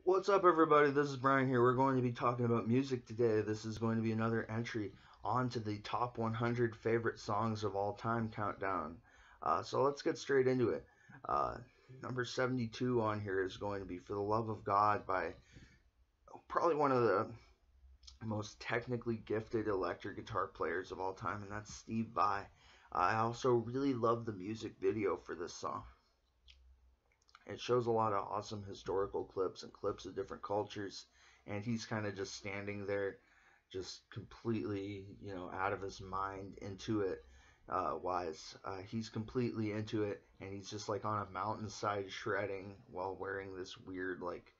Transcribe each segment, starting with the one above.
What's up, everybody? This is Brian here. We're going to be talking about music today. This is going to be another entry onto the top 100 favorite songs of all time countdown. So let's get straight into it. Uh, Number 72 on here is going to be For the Love of God by probably one of the most technically gifted electric guitar players of all time, and that's Steve Vai. I also really love the music video for this song. It shows a lot of awesome historical clips and clips of different cultures, and he's kind of just standing there, just completely, out of his mind into it. He's completely into it, and he's just like on a mountainside shredding while wearing this weird, like,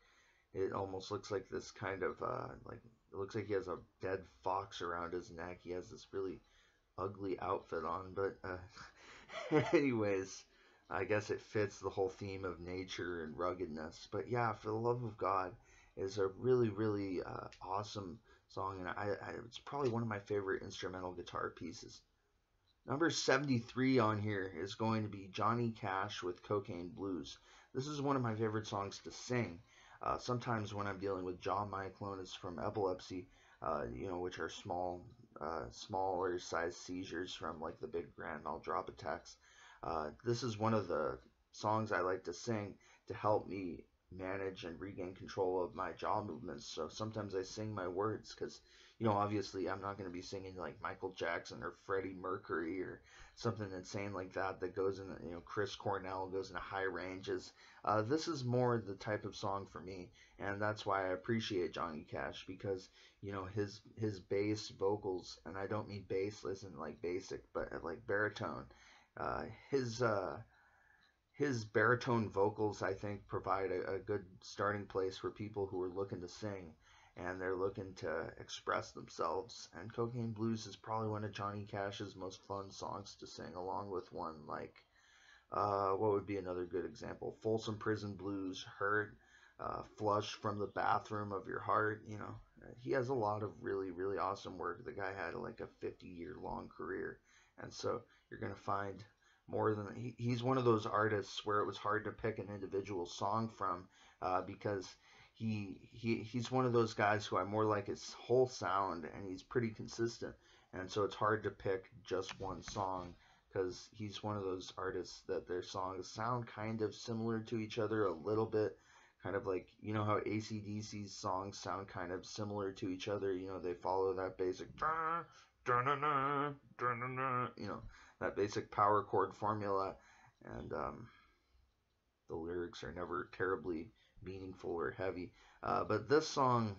it almost looks like this kind of, like, it looks like he has a dead fox around his neck. He has this really ugly outfit on, but anyways, I guess it fits the whole theme of nature and ruggedness. But yeah, For the Love of God is a really awesome song, and it's probably one of my favorite instrumental guitar pieces. Number 73 on here is going to be Johnny Cash with Cocaine Blues. This is one of my favorite songs to sing. Sometimes when I'm dealing with jaw myoclonus from epilepsy, which are smaller size seizures from like the big grand mal drop attacks. This is one of the songs I like to sing to help me manage and regain control of my jaw movements. So sometimes I sing my words because, obviously I'm not going to be singing like Michael Jackson or Freddie Mercury or something insane like that that goes in, Chris Cornell goes into high ranges. This is more the type of song for me, and that's why I appreciate Johnny Cash because, his bass vocals, and I don't mean bass, listen like basic, but like baritone. Uh, his uh, his baritone vocals, I think, provide a good starting place for people who are looking to sing and they're looking to express themselves. And Cocaine Blues is probably one of Johnny Cash's most fun songs to sing, along with one like, what would be another good example? Folsom Prison Blues, Hurt, Flush from the Bathroom of Your Heart. He has a lot of really awesome work. The guy had like a 50-year long career. And so you're going to find more than he's one of those artists where it was hard to pick an individual song from, because he's one of those guys who I more like his whole sound, and he's pretty consistent, and so it's hard to pick just one song because he's one of those artists that their songs sound kind of similar to each other a little bit, kind of like, how AC/DC's songs sound kind of similar to each other. They follow that basic that basic power chord formula, and the lyrics are never terribly meaningful or heavy. But this song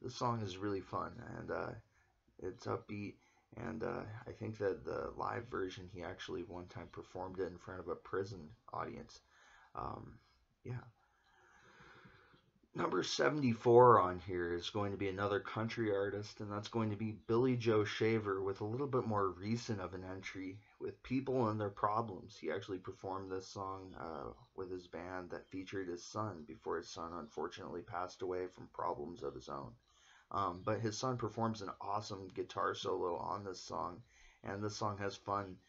is really fun, and it's upbeat. And I think that the live version he actually one time performed it in front of a prison audience. Um, yeah, Number 74 on here is going to be another country artist, and that's going to be Billy Joe Shaver with a little bit more recent of an entry with People and Their Problems. He actually performed this song with his band that featured his son before his son unfortunately passed away from problems of his own. But his son performs an awesome guitar solo on this song, and this song has fun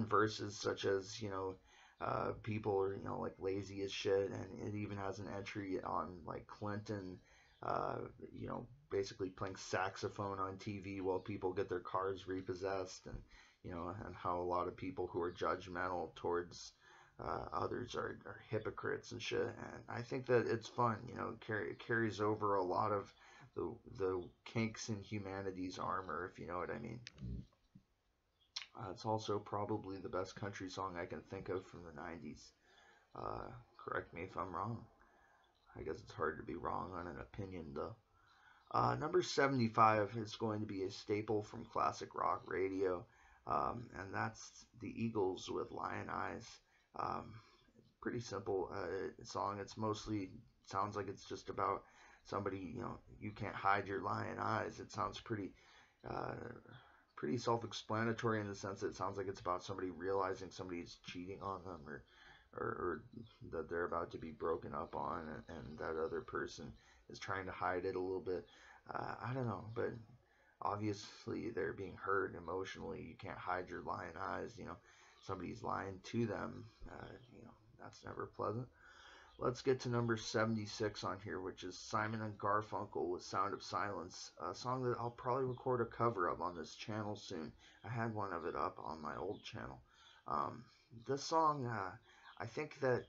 verses such as, people are, like lazy as shit, and it even has an entry on like Clinton, uh, basically playing saxophone on TV while people get their cars repossessed, and and how a lot of people who are judgmental towards others are hypocrites and shit. And I think that it's fun, it carries over a lot of the kinks in humanity's armor, if you know what I mean. It's also probably the best country song I can think of from the 90s. Uh, Correct me if I'm wrong. I guess it's hard to be wrong on an opinion, though. Number 75 is going to be a staple from classic rock radio, and that's the Eagles with Lion Eyes. Um, Pretty simple song. It's mostly sounds like it's just about somebody. You can't hide your lion eyes. It sounds uh, pretty self-explanatory in the sense that it sounds like it's about somebody realizing somebody's cheating on them, or that they're about to be broken up on, and that other person is trying to hide it a little bit. I don't know, but obviously they're being hurt emotionally. You can't hide your lion eyes. Somebody's lying to them. That's never pleasant. Let's get to number 76 on here, which is Simon and Garfunkel with Sound of Silence, a song that I'll probably record a cover of on this channel soon. I had one of it up on my old channel. Um, this song, I think that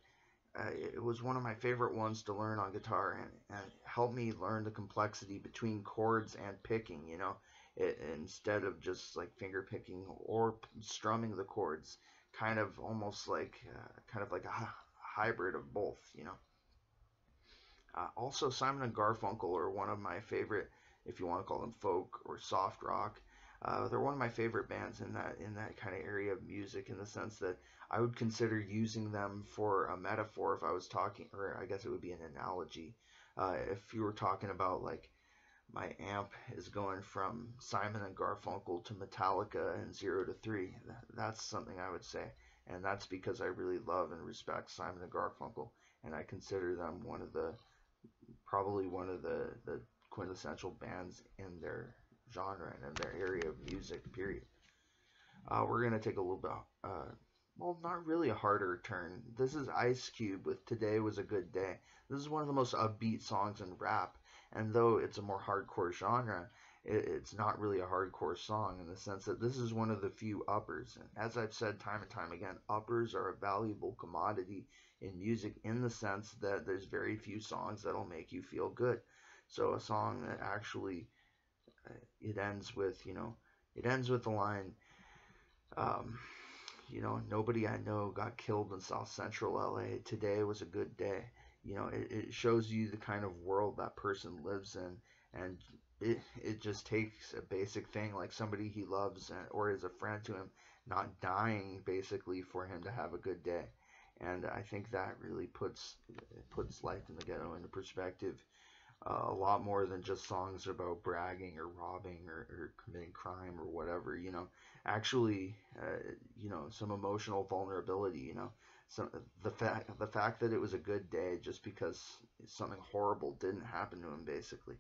it was one of my favorite ones to learn on guitar, and helped me learn the complexity between chords and picking, instead of just like finger picking or strumming the chords, kind of like a hybrid of both. Also, Simon and Garfunkel are one of my favorite, if you want to call them folk or soft rock. They're one of my favorite bands in that kind of area of music, in the sense that I would consider using them for a metaphor if I was talking, or I guess it would be an analogy. If you were talking about, like, my amp is going from Simon and Garfunkel to Metallica and 0 to 3, that's something I would say. And that's because I really love and respect Simon and Garfunkel, and I consider them probably one of the quintessential bands in their genre and in their area of music, period. We're going to take a little bit, well, not really a harder turn. This is Ice Cube with Today Was a Good Day. This is one of the most upbeat songs in rap, and though it's a more hardcore genre, it's not really a hardcore song, in the sense that this is one of the few uppers. And as I've said time and time again, uppers are a valuable commodity in music, in the sense that there's very few songs that'll make you feel good. So a song that actually, it ends with, the line, um, nobody I know got killed in South Central LA. Today was a good day. It shows you the kind of world that person lives in, and it just takes a basic thing like somebody he loves, or is a friend to him, not dying basically for him to have a good day. And I think that really puts Life in the Ghetto into perspective, a lot more than just songs about bragging or robbing or committing crime or whatever. Actually, some emotional vulnerability. So the fact that it was a good day just because something horrible didn't happen to him, basically.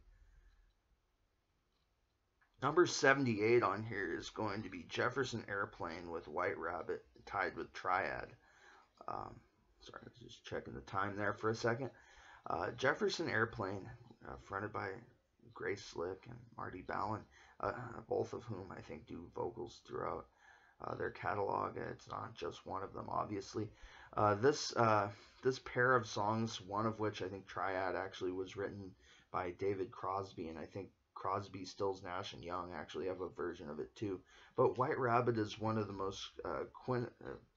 Number 78 on here is going to be Jefferson Airplane with White Rabbit, tied with Triad. Um, Sorry, I was just checking the time there for a second. Jefferson Airplane, fronted by Grace Slick and Marty Balin, both of whom I think do vocals throughout their catalog. It's not just one of them, obviously. This pair of songs, one of which I think Triad actually was written by David Crosby, and I think Crosby, Stills, Nash and Young actually have a version of it too. But White Rabbit is one of the most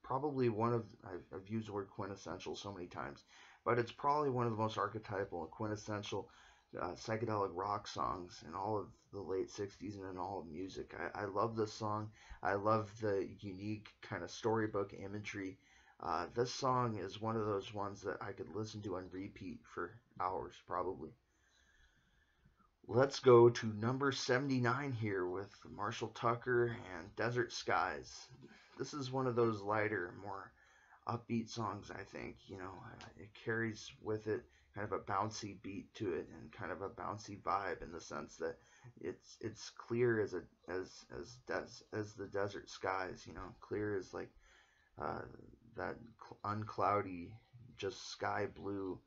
probably one of, I've used the word quintessential so many times, but it's probably one of the most archetypal and quintessential psychedelic rock songs in all of the late 60s and in all of music. I love this song. I love the unique kind of storybook imagery. This song is one of those ones that I could listen to on repeat for hours, probably. Let's go to number 79 here with Marshall Tucker and Desert Skies. This is one of those lighter, more upbeat songs, I think. It carries with it kind of a bouncy beat to it, and kind of a bouncy vibe, in the sense that it's clear as the desert skies. Clear as, like, that uncloudy, just sky blue,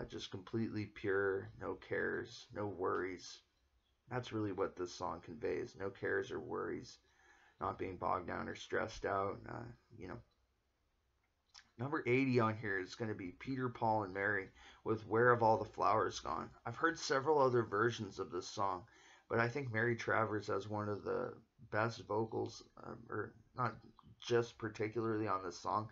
just completely pure, no cares, no worries. That's really what this song conveys. No cares or worries, not being bogged down or stressed out. Number 80 on here is going to be Peter, Paul, and Mary with Where Have All the Flowers Gone? I've heard several other versions of this song, but I think Mary Travers has one of the best vocals, or not just particularly on this song,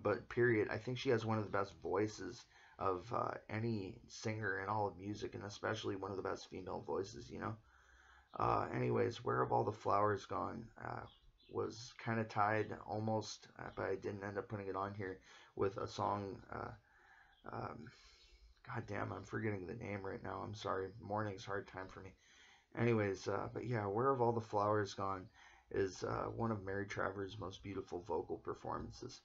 but period. I think she has one of the best voices of any singer in all of music, and especially one of the best female voices. Anyways, Where Have All the Flowers Gone was kind of tied almost, but I didn't end up putting it on here, with a song, God damn, I'm forgetting the name right now. I'm sorry. Morning's hard time for me. Anyways, but yeah, Where Have All the Flowers Gone is one of Mary Travers' most beautiful vocal performances.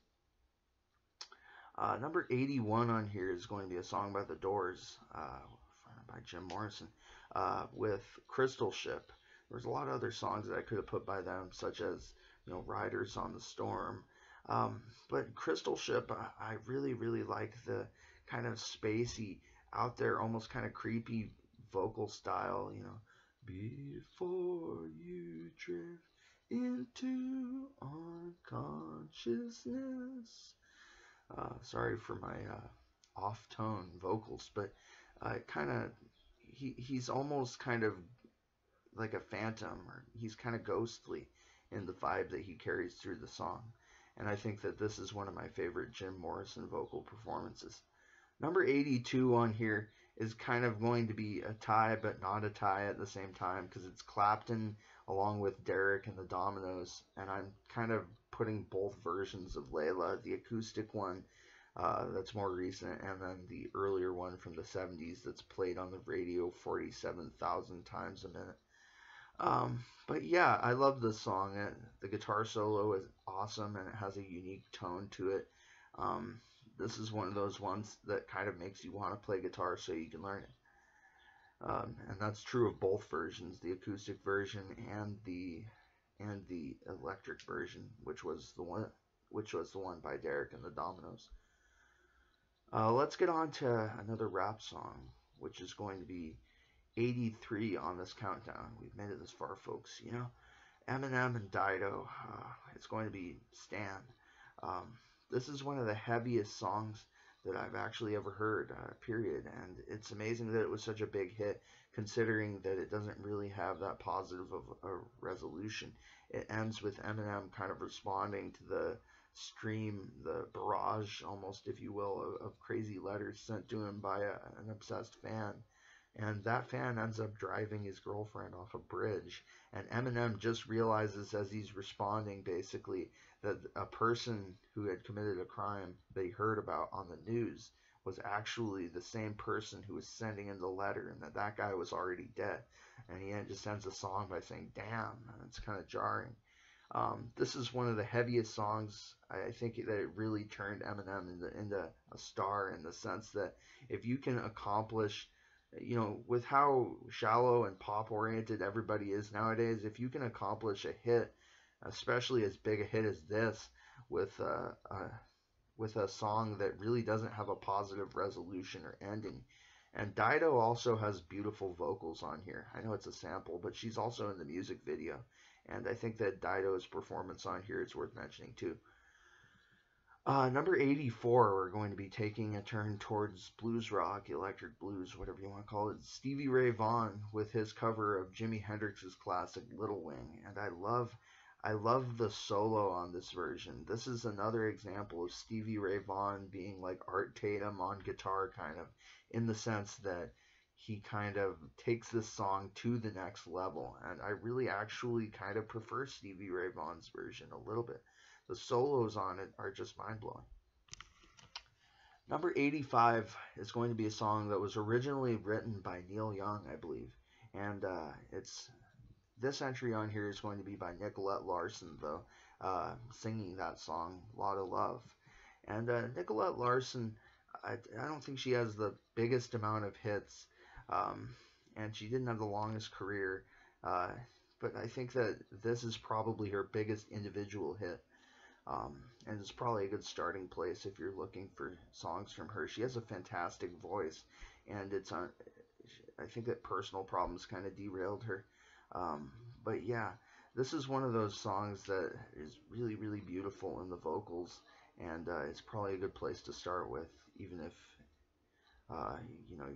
Number 81 on here is going to be a song by The Doors, by Jim Morrison, with Crystal Ship. There's a lot of other songs that I could have put by them, such as, Riders on the Storm. But Crystal Ship, I really, really like the kind of spacey, out there, almost kind of creepy vocal style, you know. Before you drift into unconsciousness. Sorry for my off-tone vocals, but kind of he's almost kind of like a phantom, or he's kind of ghostly in the vibe that he carries through the song. And I think that this is one of my favorite Jim Morrison vocal performances. Number 82 on here is kind of going to be a tie, but not a tie at the same time, because it's Clapton along with Derek and the Dominoes, and I'm kind of putting both versions of Layla, the acoustic one that's more recent, and then the earlier one from the 70s that's played on the radio 47,000 times a minute. But yeah, I love this song. The guitar solo is awesome, and it has a unique tone to it. This is one of those ones that kind of makes you want to play guitar so you can learn it. And that's true of both versions, the acoustic version and the electric version, which was the one by Derek and the Dominoes. Let's get on to another rap song, which is going to be 83 on this countdown. We've made it this far, folks. You know, Eminem and Dido. It's going to be Stan. This is one of the heaviest songs that I've actually ever heard, period. And it's amazing that it was such a big hit, considering that it doesn't really have that positive of a resolution. It ends with Eminem kind of responding to the stream, the barrage, almost, if you will, of crazy letters sent to him by an obsessed fan. And that fan ends up driving his girlfriend off a bridge. And Eminem just realizes as he's responding, basically, that a person who had committed a crime that he heard about on the news was actually the same person who was sending him the letter, and that guy was already dead. And he just ends the song by saying, damn, and it's kind of jarring. This is one of the heaviest songs. I think that it really turned Eminem into a star, in the sense that if you can accomplish, you know, with how shallow and pop oriented everybody is nowadays, if you can accomplish a hit, especially as big a hit as this, with a song that really doesn't have a positive resolution or ending. And Dido also has beautiful vocals on here. I know it's a sample, but she's also in the music video. And I think that Dido's performance on here is worth mentioning too. Number 84, we're going to be taking a turn towards blues rock, electric blues, whatever you want to call it. Stevie Ray Vaughan with his cover of Jimi Hendrix's classic Little Wing. And I love the solo on this version. This is another example of Stevie Ray Vaughan being like Art Tatum on guitar, kind of, in the sense that he kind of takes this song to the next level. And I really actually kind of prefer Stevie Ray Vaughan's version a little bit. The solos on it are just mind-blowing. Number 85 is going to be a song that was originally written by Neil Young, I believe. And this entry on here is going to be by Nicolette Larson, though, singing that song, Lot of Love. And Nicolette Larson, I don't think she has the biggest amount of hits, and she didn't have the longest career, but I think that this is probably her biggest individual hit. And it's probably a good starting place if you're looking for songs from her. She has a fantastic voice, and I think that personal problems kind of derailed her. But yeah, this is one of those songs that is really, really beautiful in the vocals, and it's probably a good place to start with, even if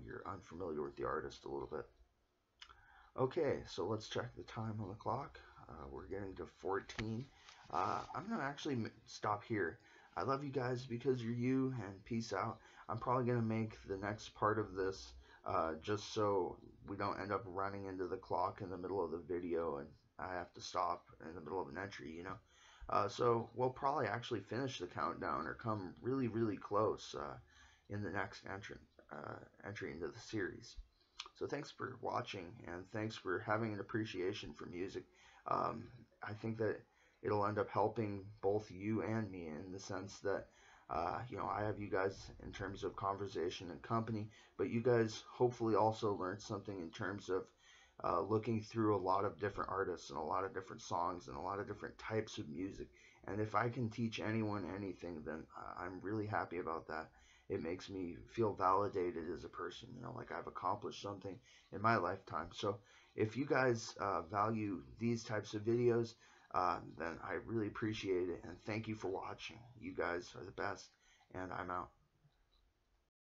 you're unfamiliar with the artist a little bit. Okay, so let's check the time on the clock. We're getting to 14. I'm going to actually stop here. I love you guys because you're you, and peace out. I'm probably going to make the next part of this just so we don't end up running into the clock in the middle of the video and I have to stop in the middle of an entry, you know. So we'll probably actually finish the countdown or come really, really close in the next entry into the series. So thanks for watching, and thanks for having an appreciation for music. I think that it'll end up helping both you and me, in the sense that I have you guys in terms of conversation and company, but you guys hopefully also learned something in terms of looking through a lot of different artists and a lot of different songs and a lot of different types of music. And if I can teach anyone anything, then I'm really happy about that. it makes me feel validated as a person, you know, like I've accomplished something in my lifetime. So if you guys value these types of videos, then I really appreciate it, and thank you for watching. You guys are the best, and I'm out.